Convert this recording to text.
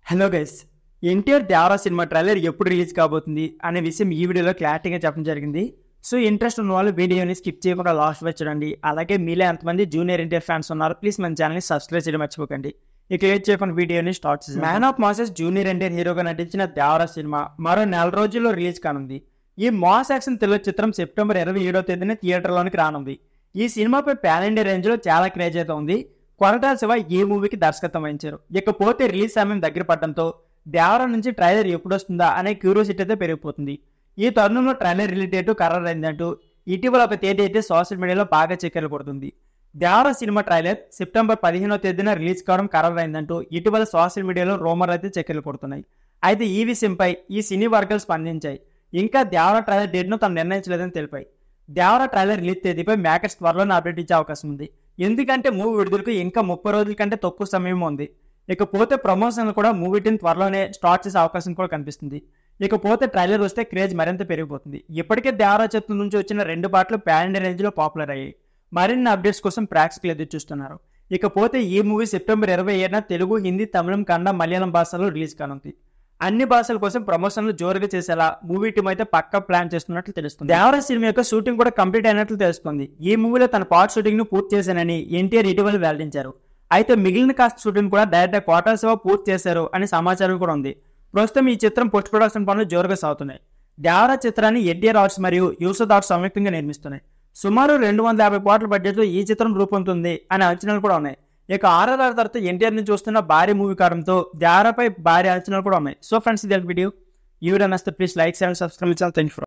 Hello guys, NTR Devara cinema trailer ఎప్పుడు release కాబోతుంది అనే విషయం ఈ వీడియోలో క్లారిటీగా చెప్పడం జరిగింది. సో ఇంట్రెస్ట్ ఉన్న వాళ్ళు వీడియోని స్కిప్ చేయకుండా లాస్ట్ వరకు చూడండి. అలాగే మీలో ఎంతమంది జూనియర్ ఎన్టీఆర్ ఫ్యాన్స్ ఉన్నారు, ప్లీజ్ మన ఛానల్ని సబ్స్క్రైబ్ చేయడం మర్చిపోకండి. ఇక లేట్ చేయకుండా వీడియోని స్టార్ట్ చేద్దాం. Man of masses junior NTR హీరోగా నటించిన దేవరా సినిమా మరో నెల రోజుల్లో రిలీజ్ కానుంది. ఈ మాస్ యాక్షన్ తెలుగు చిత్రం సెప్టెంబర్ 27వ తేదీన థియేటర్లోనికి రానుంది. ఈ సినిమాపై పాన్ ఇండియా రేంజ్ లో చాలా క్రేజ్ అయితే ఉంది. కొరటాల శివ ఈ మూవీకి దర్శకత్వం వహించారు. ఇకపోతే రిలీజ్ సమయం దగ్గర పడడంతో దేవరా నుంచి ట్రైలర్ ఎప్పుడు వస్తుందా అనే క్యూరియాసిటీ అయితే పెరిగిపోతుంది. ఈ తరుణంలో ట్రైలర్ రిలీజ్ డేట్ ఖరారు అయిందంటూ ఇటీవల ఒక తేదీ అయితే సోషల్ మీడియాలో బాగా చక్కర్లు కొడుతుంది. దేవరా సినిమా ట్రైలర్ సెప్టెంబర్ 15వ తేదీన రిలీజ్ కావడం ఖరారు అయిందంటూ ఇటీవల సోషల్ మీడియాలో రూమర్లు అయితే చక్కర్లు కొడుతున్నాయి. అయితే ఈ విషయంపై ఈ సినీ వర్గాలు స్పందించాయి. ఇంకా దేవరా ట్రైలర్ డేట్ను తాను నిర్ణయించలేదని తెలిపాయి. దేవరా ట్రైలర్ రిలీజ్ తేదీపై మేకర్స్ త్వరలోనే అప్డేట్ ఇచ్చే అవకాశం ఉంది. ఎందుకంటే మూవీ విడుదలకు ఇంకా 30 రోజుల కంటే తక్కువ సమయం ఉంది. ఇకపోతే ప్రమోషన్లు కూడా మూవీ టీం త్వరలోనే స్టార్ట్ చేసే అవకాశం కూడా కనిపిస్తుంది. ఇకపోతే ట్రైలర్ వస్తే క్రేజ్ మరింత పెరిగిపోతుంది. ఇప్పటికే దేవరా చిత్రం నుంచి వచ్చిన 2 పాటలు పాన్ ఇండియా రేంజ్ లో పాపులర్ అయ్యాయి. మరిన్ని అప్డేట్స్ కోసం ప్రేక్షకులు ఎదురు చూస్తున్నారు. ఇకపోతే ఈ మూవీ సెప్టెంబర్ 27న తెలుగు, హిందీ, తమిళం, కన్నడ, మలయాళం భాషల్లో రిలీజ్ కానుంది. అన్ని భాషల కోసం ప్రమోషన్లు జోరుగా చేసేలా మూవీ టీం అయితే పక్కా ప్లాన్ చేస్తున్నట్లు తెలుస్తుంది. దేవరా సినిమా యొక్క షూటింగ్ కూడా కంప్లీట్ అయినట్లు తెలుస్తుంది. ఈ మూవీలో తన పార్ట్ షూటింగ్ ను పూర్తి చేశానని ఎన్టీఆర్ ఇటీవల వెల్లడించారు. అయితే మిగిలిన కాస్ట్ షూటింగ్ కూడా డైరెక్టర్ కొరటాల శివ పూర్తి చేశారు అనే సమాచారం కూడా ఉంది. ప్రస్తుతం ఈ చిత్రం పోస్ట్ ప్రొడక్షన్ పనులు జోరుగా సాగుతున్నాయి. దేవరా చిత్రాన్ని ఎన్టీఆర్ ఆర్ట్స్ మరియు యూసఫ్ ఆర్ట్స్ సంయుక్తంగా నిర్మిస్తున్నాయి. సుమారు 250 కోట్ల బడ్జెట్ తో ఈ చిత్రం రూపొందుతుంది అనే అంచనాలు కూడా ఉన్నాయి. ఇక ఆర్ఆర్ఆర్ తర్వాత ఎన్టీఆర్ నుంచి వస్తున్న భారీ మూవీ కావడంతో దేవరాపై భారీ అంచనాలు కూడా ఉన్నాయి. సో ఫ్రెండ్స్, ఇది వీడియో నచ్చితే please like, share, subscribe. Thank you.